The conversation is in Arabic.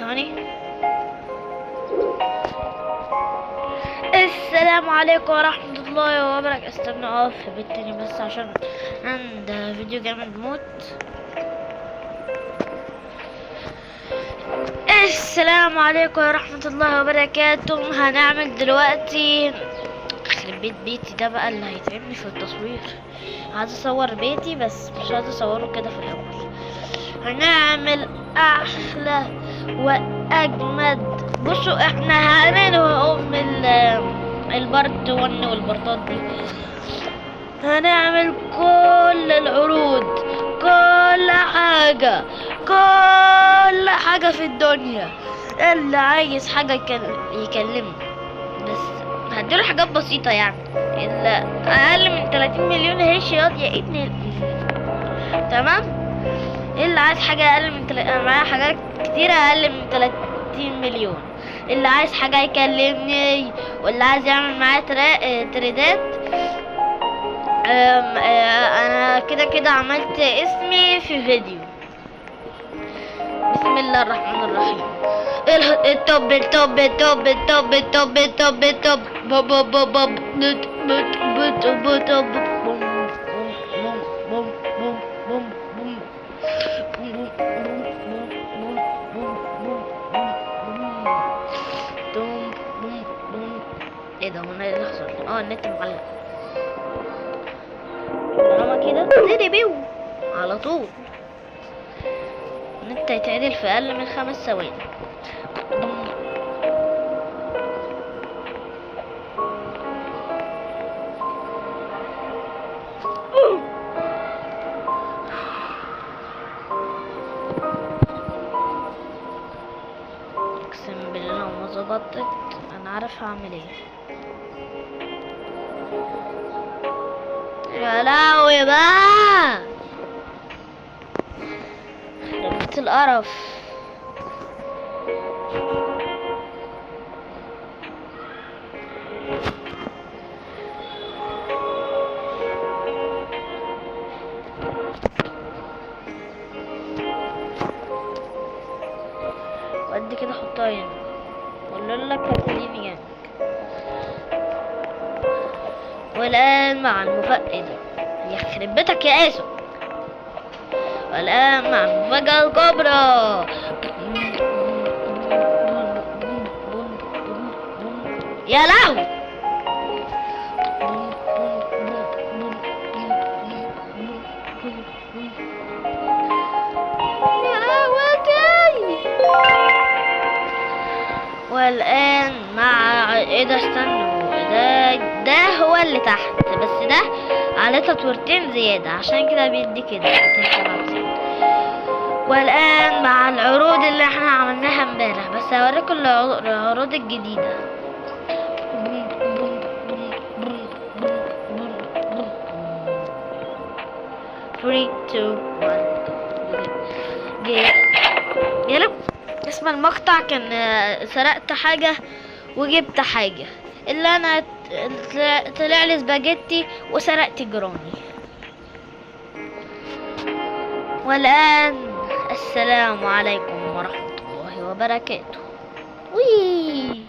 ثواني. السلام عليكم ورحمة الله وبركاته. استنى اقف في بيت تاني بس عشان عند فيديو جامد موت. السلام عليكم ورحمة الله وبركاته. هنعمل دلوقتي يخرب بيت بيتي ده بقى اللي هيتعبني في التصوير. عايز اصور بيتي بس مش عايز اصوره كده في الاول. هنعمل احلى واجمد. بصوا احنا هنعمل البارت 1 والبارتات دي. هنعمل كل العروض، كل حاجة في الدنيا. اللي عايز حاجة يكلمني، بس هديله حاجات بسيطة يعني. اللي اقل من 30 مليون هيشيط يا ابني. تمام. اللي عايز حاجة اقل من انا معايا حاجات كتيرة اقل من 30 مليون. اللي عايز حاجة يكلمني، واللي عايز يعمل معايا تريدات. انا كده عملت اسمي في فيديو. بسم الله الرحمن الرحيم. التوب التوب التوب التوب التوب التوب التوب بوب بوب بوب بوب ايه ده؟ هو انا اللي حصل؟ النت معلق. طالما كده زي بيو على طول. النت هيتعدل في اقل من 5 ثواني. اقسم بالله لو ما ظبطت انا عارف هعمل ايه. يا لهوي بقى، خربت القرف. وقد كده حطها هنا ولا لك هتلاقيني جنبك. والآن مع المفاجأة. يخرب بيتك يا آسف. والآن مع المفاجأة الكبرى. يا لهوي. والآن مع ايه ده؟ استنوا، ده هو اللي تحت، بس ده عليه تطويرتين زيادة عشان كده بيدي كده. والآن مع العروض اللي احنا عملناها امبارح، بس هوريكم العروض الجديدة. 3 2 1 يلا. اسم المقطع كان سرقت حاجة وجبت حاجة. اللي انا طلع لي سباجيتي وسرقت جراني. والآن السلام عليكم ورحمة الله وبركاته. وي